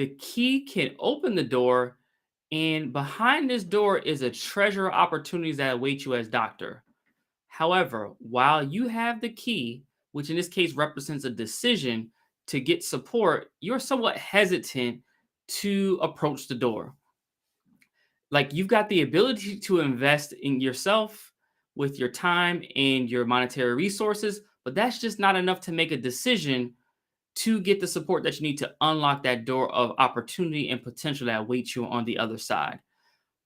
The key can open the door, and behind this door is a treasure of opportunities that await you as doctor. However, while you have the key, which in this case represents a decision to get support, you're somewhat hesitant to approach the door. Like, you've got the ability to invest in yourself with your time and your monetary resources, but that's just not enough to make a decision to get the support that you need to unlock that door of opportunity and potential that awaits you on the other side.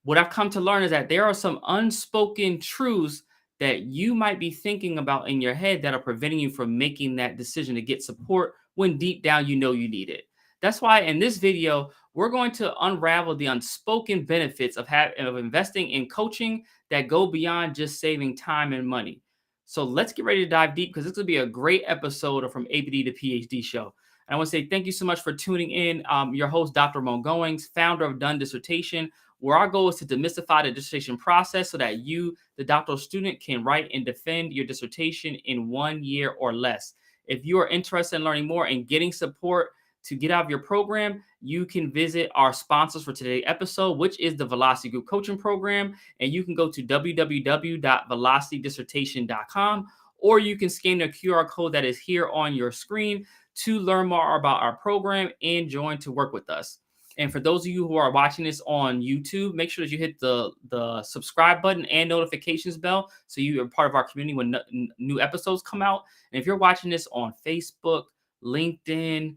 What I've come to learn is that there are some unspoken truths that you might be thinking about in your head that are preventing you from making that decision to get support when deep down you know you need it. That's why in this video, we're going to unravel the unspoken benefits of investing in coaching that go beyond just saving time and money. So let's get ready to dive deep because this will be a great episode of From ABD to PhD Show. And I want to say thank you so much for tuning in. Your host, Dr. Ramon Goings, founder of Done Dissertation, where our goal is to demystify the dissertation process so that you, the doctoral student, can write and defend your dissertation in 1 year or less. If you are interested in learning more and getting support to get out of your program, you can visit our sponsors for today's episode, which is the Velocity Group Coaching Program. And you can go to www.velocitydissertation.com, or you can scan the QR code that is here on your screen to learn more about our program and join to work with us. And for those of you who are watching this on YouTube, make sure that you hit the subscribe button and notifications bell so you are part of our community when new episodes come out. And if you're watching this on Facebook, LinkedIn,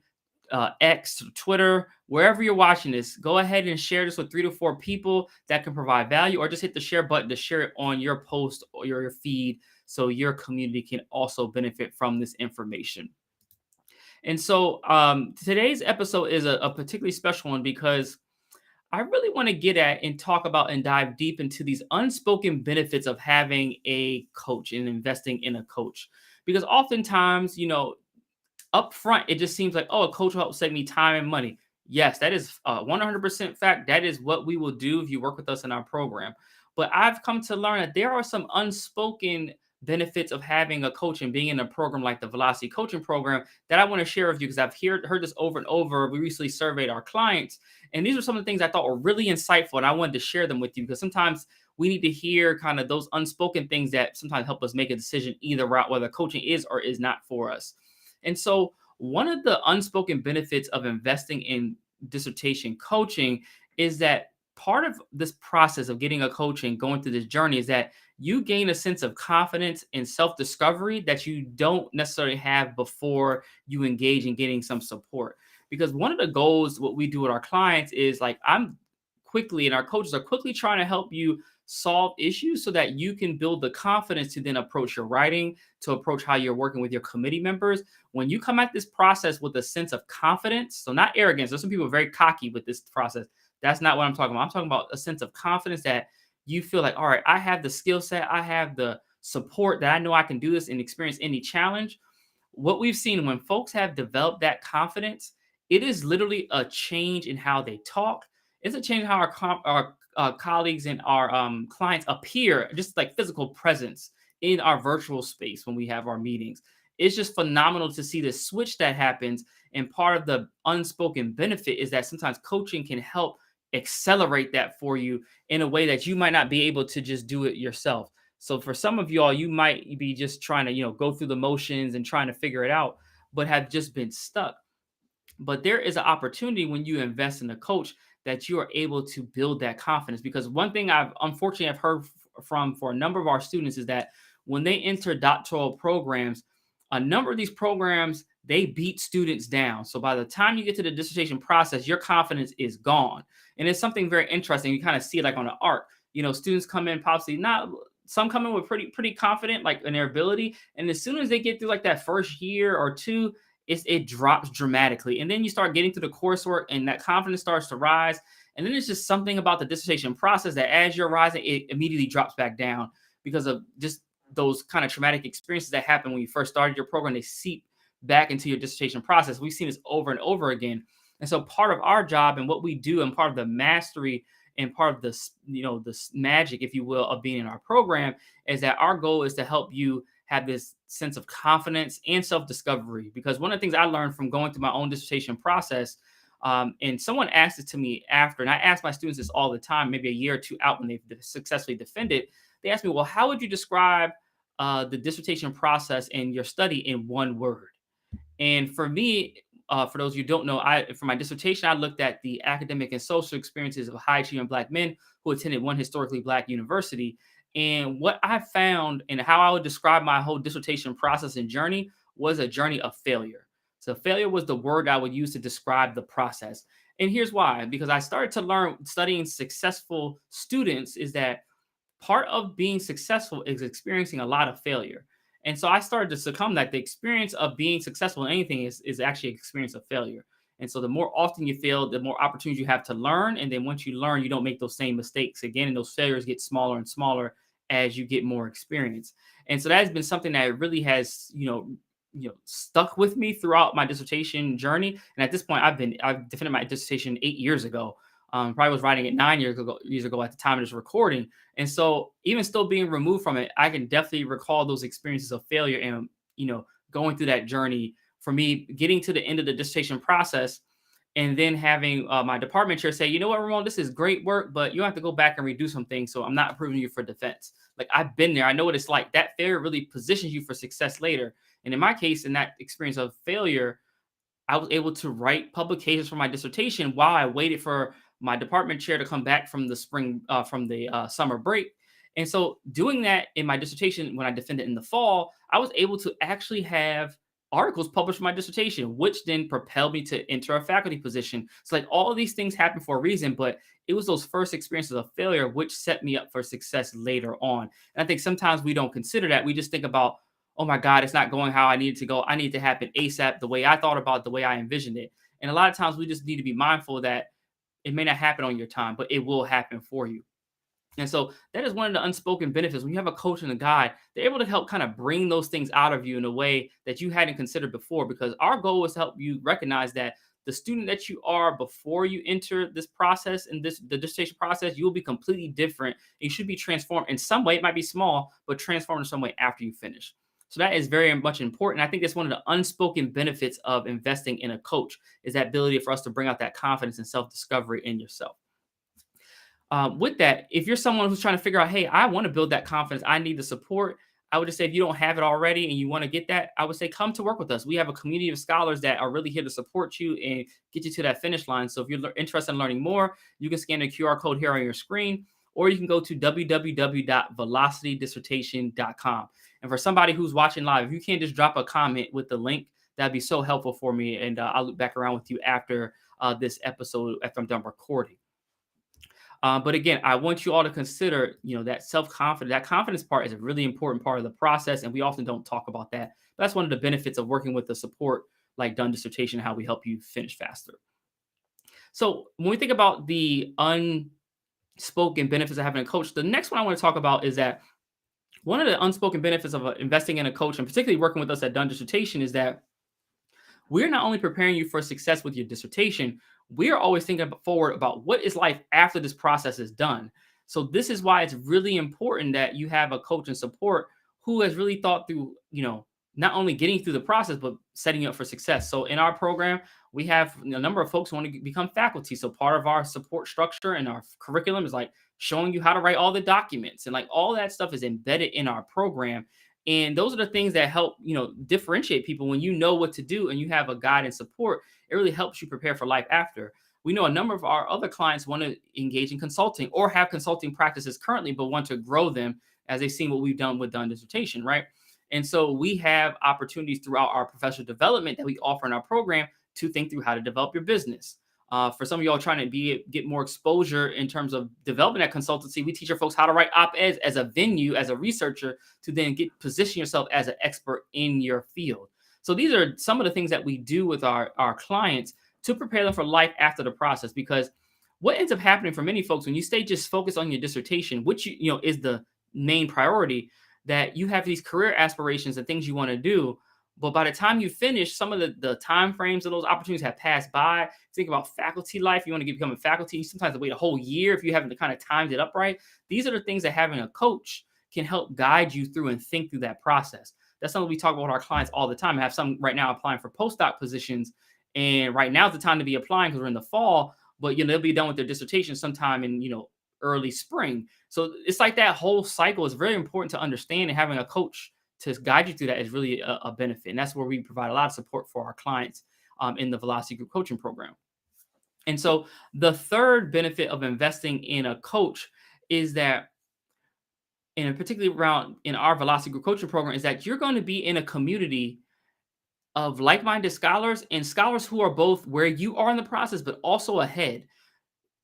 X, Twitter, wherever you're watching this, go ahead and share this with 3 to 4 people that can provide value, or just hit the share button to share it on your post or your feed so your community can also benefit from this information. And so today's episode is a particularly special one because I really want to get at and talk about and dive deep into these unspoken benefits of having a coach and investing in a coach. Because oftentimes, up front, it just seems like, oh, a coach will help save me time and money. Yes, that is 100% fact. That is what we will do if you work with us in our program. But I've come to learn that there are some unspoken benefits of having a coach and being in a program like the Velocity Coaching Program that I want to share with you because I've heard this over and over. We recently surveyed our clients, and these are some of the things I thought were really insightful, and I wanted to share them with you because sometimes we need to hear kind of those unspoken things that sometimes help us make a decision either route, whether coaching is or is not for us. And so one of the unspoken benefits of investing in dissertation coaching is that part of this process of getting a coach and going through this journey is that you gain a sense of confidence and self-discovery that you don't necessarily have before you engage in getting some support. Because one of the goals, what we do with our clients is like, and our coaches are quickly trying to help you solve issues so that you can build the confidence to then approach your writing, to approach how you're working with your committee members. When you come at this process with a sense of confidence, so not arrogance, there's some people very cocky with this process. That's not what I'm talking about. I'm talking about a sense of confidence that you feel like, all right, I have the skill set, I have the support that I know I can do this and experience any challenge. What we've seen when folks have developed that confidence, it is literally a change in how they talk. It's a change in how our colleagues and our clients appear, just like physical presence in our virtual space when we have our meetings. It's just phenomenal to see the switch that happens. And part of the unspoken benefit is that sometimes coaching can help accelerate that for you in a way that you might not be able to just do it yourself. So for some of y'all, you might be just trying to, go through the motions and trying to figure it out, but have just been stuck. But there is an opportunity when you invest in a coach that you are able to build that confidence. Because one thing I've heard from for a number of our students is that when they enter doctoral programs, a number of these programs, they beat students down. So by the time you get to the dissertation process, your confidence is gone. And it's something very interesting. You kind of see it like on an arc. Students come in possibly not, some come in with pretty confident, like in their ability. And as soon as they get through like that first year or two, it drops dramatically. And then you start getting through the coursework and that confidence starts to rise. And then it's just something about the dissertation process that as you're rising, it immediately drops back down because of just those kind of traumatic experiences that happen when you first started your program. They seep back into your dissertation process. We've seen this over and over again. And so part of our job and what we do and part of the mastery and part of this magic, if you will, of being in our program is that our goal is to help you have this sense of confidence and self-discovery. Because one of the things I learned from going through my own dissertation process, And someone asked it to me after, and I ask my students this all the time, maybe a year or two out when they've successfully defended. They asked me, well, how would you describe the dissertation process and your study in one word? And for me, for those of you who don't know, for my dissertation, I looked at the academic and social experiences of high achieving Black men who attended one historically Black university. And what I found and how I would describe my whole dissertation process and journey was a journey of failure. So failure was the word I would use to describe the process. And here's why: because I started to learn studying successful students is that part of being successful is experiencing a lot of failure. And so I started to succumb that the experience of being successful in anything is actually an experience of failure. And so the more often you fail, the more opportunities you have to learn. And then once you learn, you don't make those same mistakes again. And those failures get smaller and smaller as you get more experience. And so that has been something that really has, stuck with me throughout my dissertation journey. And at this point, I've defended my dissertation 8 years ago. Probably was writing it 9 years ago at the time of this recording. And so even still being removed from it, I can definitely recall those experiences of failure and, going through that journey for me, getting to the end of the dissertation process and then having my department chair say, you know what, Ramon, this is great work, but you have to go back and redo some things. So I'm not approving you for defense. Like, I've been there. I know what it's like. That failure really positions you for success later. And in my case, in that experience of failure, I was able to write publications for my dissertation while I waited for my department chair to come back from the summer break. And so doing that in my dissertation, when I defended in the fall, I was able to actually have articles published for my dissertation, which then propelled me to enter a faculty position. So like all of these things happen for a reason, but it was those first experiences of failure which set me up for success later on. And I think sometimes we don't consider that. We just think about, oh my God, it's not going how I need it to go. I need it to happen ASAP, the way I thought about it, the way I envisioned it. And a lot of times we just need to be mindful that it may not happen on your time, but it will happen for you. And so that is one of the unspoken benefits. When you have a coach and a guide, they're able to help kind of bring those things out of you in a way that you hadn't considered before. Because our goal is to help you recognize that the student that you are before you enter this process and the dissertation process, you will be completely different. You should be transformed in some way. It might be small, but transformed in some way after you finish. So that is very much important. I think that's one of the unspoken benefits of investing in a coach is that ability for us to bring out that confidence and self-discovery in yourself. With that, if you're someone who's trying to figure out, hey, I want to build that confidence, I need the support. I would just say if you don't have it already and you want to get that, I would say come to work with us. We have a community of scholars that are really here to support you and get you to that finish line. So if you're interested in learning more, you can scan the QR code here on your screen, or you can go to www.velocitydissertation.com. And for somebody who's watching live, if you can't just drop a comment with the link, that'd be so helpful for me. And I'll loop back around with you after this episode, after I'm done recording. But again, I want you all to consider, that self-confidence, that confidence part is a really important part of the process. And we often don't talk about that. But that's one of the benefits of working with the support like Done Dissertation, how we help you finish faster. So when we think about the unspoken benefits of having a coach, the next one I want to talk about is that one of the unspoken benefits of investing in a coach, and particularly working with us at Done Dissertation, is that we're not only preparing you for success with your dissertation, we're always thinking forward about what is life after this process is done. So this is why it's really important that you have a coach and support who has really thought through, not only getting through the process, but setting you up for success. So in our program, we have a number of folks who want to become faculty. So part of our support structure and our curriculum is like showing you how to write all the documents, and like all that stuff is embedded in our program. And those are the things that help, differentiate people. When you know what to do and you have a guide and support, it really helps you prepare for life after. We know a number of our other clients want to engage in consulting or have consulting practices currently, but want to grow them as they've seen what we've done with Done Dissertation, right? And so we have opportunities throughout our professional development that we offer in our program to think through how to develop your business. For some of y'all trying to get more exposure in terms of developing that consultancy, we teach our folks how to write op-eds as a venue, as a researcher, to then position yourself as an expert in your field. So these are some of the things that we do with our clients to prepare them for life after the process. Because what ends up happening for many folks when you stay just focused on your dissertation, which is the main priority, that you have these career aspirations and things you want to do. But by the time you finish, some of the time frames of those opportunities have passed by. Think about faculty life. You want to become a faculty, sometimes you wait a whole year if you haven't kind of timed it up right. These are the things that having a coach can help guide you through and think through that process. That's something we talk about with our clients all the time. I have some right now applying for postdoc positions, And right now is the time to be applying because we're in the fall, but they'll be done with their dissertation sometime in early spring. So it's like that whole cycle is very important to understand, and having a coach to guide you through that is really a benefit. And that's where we provide a lot of support for our clients in the Velocity Group coaching program. And so the third benefit of investing in a coach is that, and particularly around in our Velocity Group coaching program, is that you're going to be in a community of like-minded scholars and scholars who are both where you are in the process, but also ahead.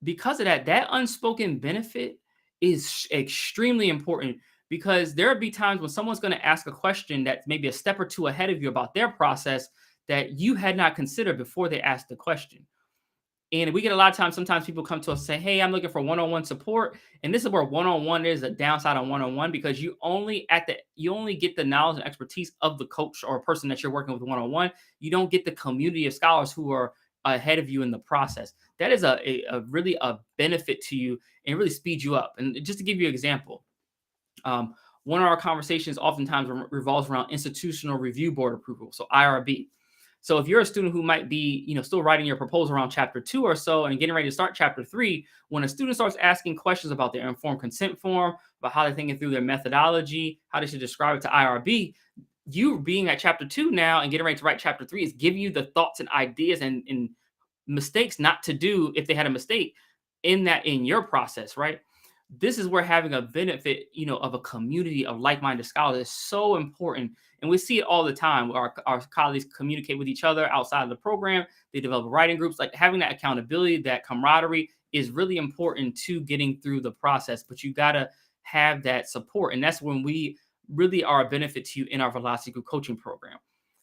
Because of that, that unspoken benefit is extremely important, because there'll be times when someone's going to ask a question that's maybe a step or two ahead of you about their process that you had not considered before they asked the question. And we get a lot of times, sometimes people come to us and say, hey, I'm looking for one-on-one support. And this is where one-on-one is a downside on one-on-one, because you only get the knowledge and expertise of the coach or person that you're working with one-on-one. You don't get the community of scholars who are ahead of you in the process. That is really a benefit to you and really speeds you up. And just to give you an example, one of our conversations oftentimes revolves around institutional review board approval, so IRB. So if you're a student who might be, still writing your proposal around chapter 2 or so and getting ready to start chapter 3, when a student starts asking questions about their informed consent form, about how they're thinking through their methodology, how they should describe it to IRB, you being at chapter 2 now and getting ready to write chapter 3 is giving you the thoughts and ideas and mistakes not to do if they had a mistake in your process, right? This is where having a benefit, of a community of like-minded scholars is so important. And we see it all the time. Our colleagues communicate with each other outside of the program. They develop writing groups. Like, having that accountability, that camaraderie is really important to getting through the process. But you got to have that support. And that's when we really are a benefit to you in our Velocity Group coaching program.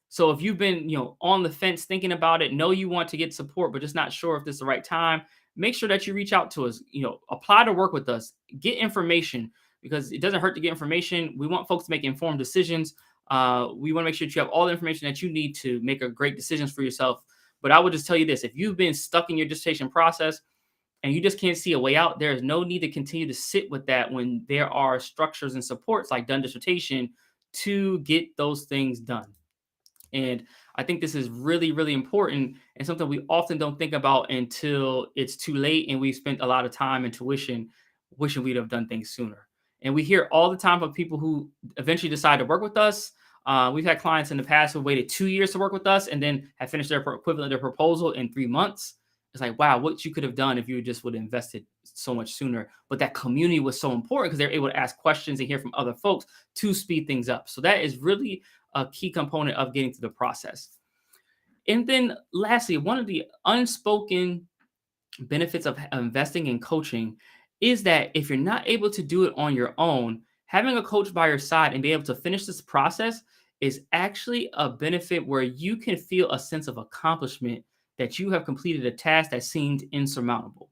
So if you've been, on the fence thinking about it, know you want to get support, but just not sure if this is the right time, make sure that you reach out to us, apply to work with us, get information, because it doesn't hurt to get information. We want folks to make informed decisions. We want to make sure that you have all the information that you need to make a great decisions for yourself. But I would just tell you this: if you've been stuck in your dissertation process and you just can't see a way out, there is no need to continue to sit with that when there are structures and supports like Done Dissertation to get those things done. And I think this is really, really important, and something we often don't think about until it's too late and we've spent a lot of time and tuition wishing we'd have done things sooner. And we hear all the time from people who eventually decide to work with us. We've had clients in the past who waited 2 years to work with us and then have finished their equivalent of their proposal in 3 months. It's like, wow, what you could have done if you just would have invested so much sooner. But that community was so important because they're able to ask questions and hear from other folks to speed things up. So that is really a key component of getting through the process. And then lastly, one of the unspoken benefits of investing in coaching is that if you're not able to do it on your own, having a coach by your side and be able to finish this process is actually a benefit where you can feel a sense of accomplishment that you have completed a task that seemed insurmountable.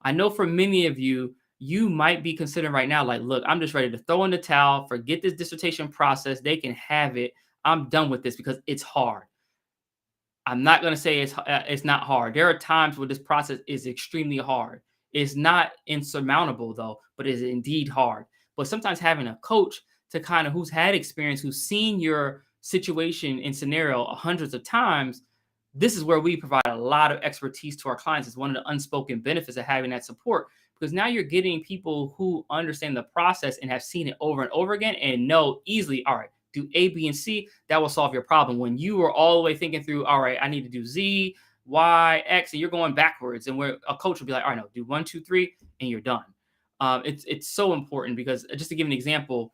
I know for many of you, you might be considering right now, like, look, I'm just ready to throw in the towel, forget this dissertation process. They can have it. I'm done with this because it's hard. I'm not going to say it's not hard. There are times where this process is extremely hard. It's not insurmountable though, but it is indeed hard. But sometimes having a coach to kind of who's had experience, who's seen your situation and scenario hundreds of times, this is where we provide a lot of expertise to our clients. It's one of the unspoken benefits of having that support, because now you're getting people who understand the process and have seen it over and over again and know easily, all right, do A, B, and C, that will solve your problem. When you were all the way thinking through, all right, I need to do Z, Y, X, and you're going backwards, and where a coach will be like, all right, no, do 1, 2, 3, and you're done. It's so important, because just to give an example,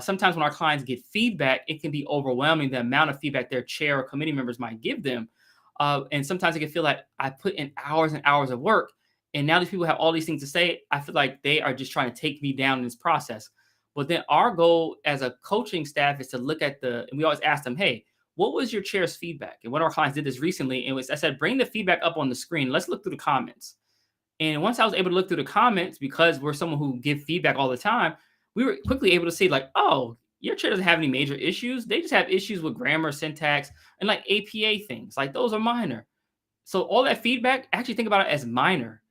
sometimes when our clients get feedback, it can be overwhelming, the amount of feedback their chair or committee members might give them. And sometimes it can feel like I put in hours and hours of work, and now these people have all these things to say. I feel like they are just trying to take me down in this process. But then our goal as a coaching staff is to look at and we always ask them, hey, what was your chair's feedback? And one of our clients did this recently. And I said, bring the feedback up on the screen. Let's look through the comments. And once I was able to look through the comments, because we're someone who give feedback all the time, we were quickly able to see, like, oh, your chair doesn't have any major issues. They just have issues with grammar, syntax, and like APA things. Like, those are minor. So all that feedback, actually think about it as minor.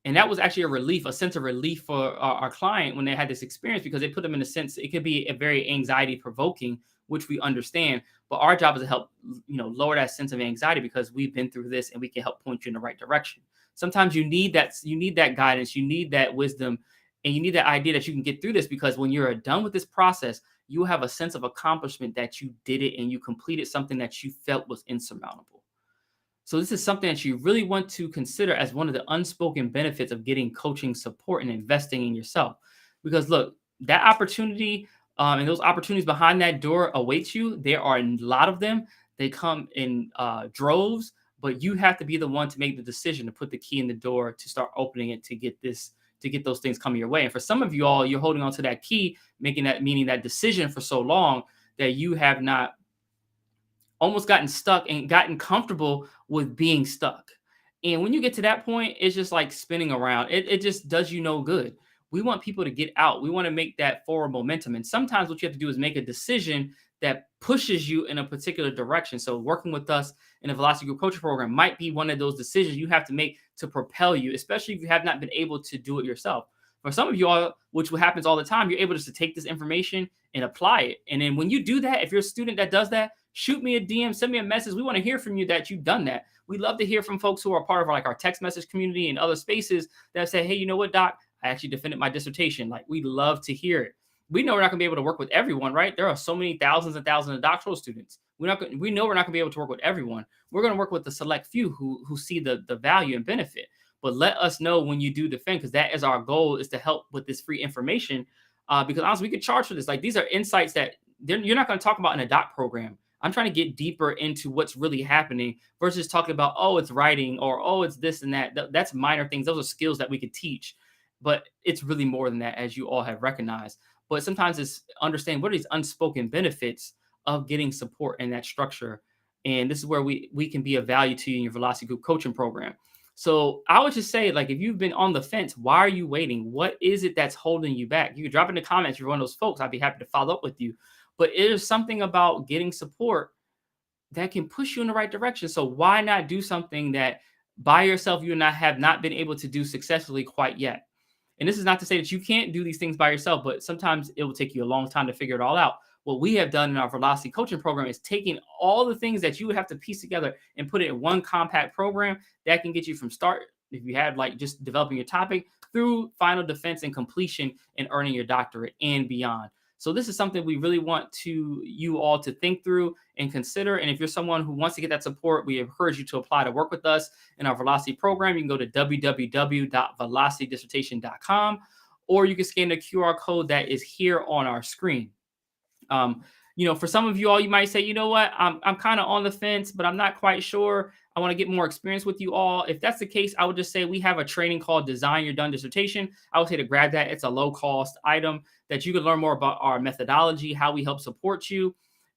And that was actually a relief, a sense of relief for our client when they had this experience, because it put them in a sense, it could be a very anxiety provoking which we understand. But our job is to help, lower that sense of anxiety because we've been through this and we can help point you in the right direction. Sometimes you need that guidance, you need that wisdom, and you need that idea that you can get through this because when you're done with this process, you have a sense of accomplishment that you did it and you completed something that you felt was insurmountable. So this is something that you really want to consider as one of the unspoken benefits of getting coaching support and investing in yourself. Because look, that opportunity and those opportunities behind that door awaits you. There are a lot of them. They come in droves, but you have to be the one to make the decision to put the key in the door to start opening it to get those things coming your way. And for some of you all, you're holding on to that key, meaning that decision for so long that you have not almost gotten stuck and gotten comfortable with being stuck. And when you get to that point, it's just like spinning around. It just does you no good. We want people to get out. We want to make that forward momentum. And sometimes what you have to do is make a decision that pushes you in a particular direction. So working with us in a Velocity Group coaching program might be one of those decisions you have to make to propel you, especially if you have not been able to do it yourself. For some of you all, which happens all the time, you're able just to take this information and apply it. And then when you do that, if you're a student that does that, shoot me a DM, send me a message. We want to hear from you that you've done that. We love to hear from folks who are part of our text message community and other spaces that say, hey, you know what, doc, I actually defended my dissertation. Like, we love to hear it. We know we're not going to be able to work with everyone, right? There are so many thousands and thousands of doctoral students. We know we're not going to be able to work with everyone. We're going to work with the select few who see the value and benefit. But let us know when you do defend, because that is our goal, is to help with this free information. Because honestly, we could charge for this. Like, these are insights that you're not going to talk about in a doc program. I'm trying to get deeper into what's really happening versus talking about, oh, it's writing or, oh, it's this and that. That's minor things. Those are skills that we could teach. But it's really more than that, as you all have recognized. But sometimes it's understanding what are these unspoken benefits of getting support in that structure. And this is where we can be of value to you in your Velocity Group coaching program. So I would just say, like, if you've been on the fence, why are you waiting? What is it that's holding you back? You can drop in the comments if you're one of those folks. I'd be happy to follow up with you. But it is something about getting support that can push you in the right direction. So why not do something that by yourself you and I have not been able to do successfully quite yet? And this is not to say that you can't do these things by yourself, but sometimes it will take you a long time to figure it all out. What we have done in our Velocity coaching program is taking all the things that you would have to piece together and put it in one compact program that can get you from start, if you had like just developing your topic, through final defense and completion and earning your doctorate and beyond. So this is something we really want you all to think through and consider. And if you're someone who wants to get that support, we encourage you to apply to work with us in our Velocity program. You can go to www.velocitydissertation.com, or you can scan the QR code that is here on our screen. For some of you all, you might say, you know what, I'm kind of on the fence, but I'm not quite sure. I want to get more experience with you all. If that's the case, I would just say we have a training called Design Your Done Dissertation. I would say to grab that. It's a low cost item that you can learn more about our methodology, how we help support you,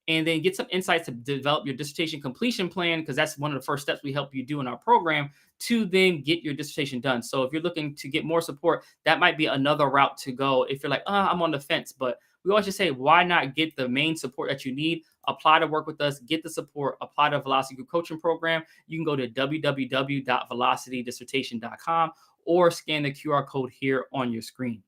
and then get some insights to develop your dissertation completion plan, because that's one of the first steps we help you do in our program to then get your dissertation done. So if you're looking to get more support, that might be another route to go. If you're like, I'm on the fence, but we always just say, why not get the main support that you need? Apply to work with us, get the support, apply to Velocity Group coaching program. You can go to www.velocitydissertation.com or scan the QR code here on your screen.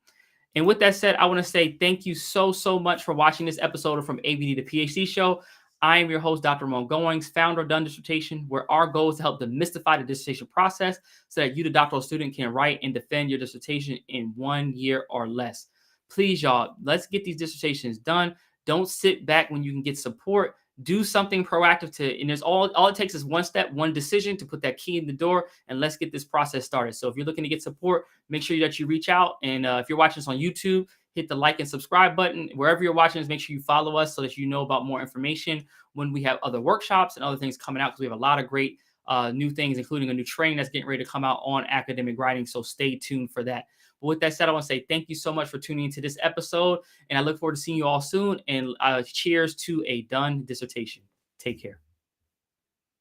And with that said, I want to say thank you so much for watching this episode of From ABD to PhD Show. I am your host, Dr. Ramon Goings, founder of Done Dissertation, where our goal is to help demystify the dissertation process so that you, the doctoral student, can write and defend your dissertation in 1 year or less. Please, y'all, let's get these dissertations done. Don't sit back when you can get support. Do something proactive and there's all it takes is one step, one decision to put that key in the door, and let's get this process started. So if you're looking to get support, make sure that you reach out. And if you're watching this on YouTube, hit the like and subscribe button. Wherever you're watching this, make sure you follow us so that you know about more information when we have other workshops and other things coming out, because we have a lot of great new things, including a new training that's getting ready to come out on academic writing. So stay tuned for that. But with that said, I want to say thank you so much for tuning into this episode, and I look forward to seeing you all soon. And cheers to a done dissertation. Take care.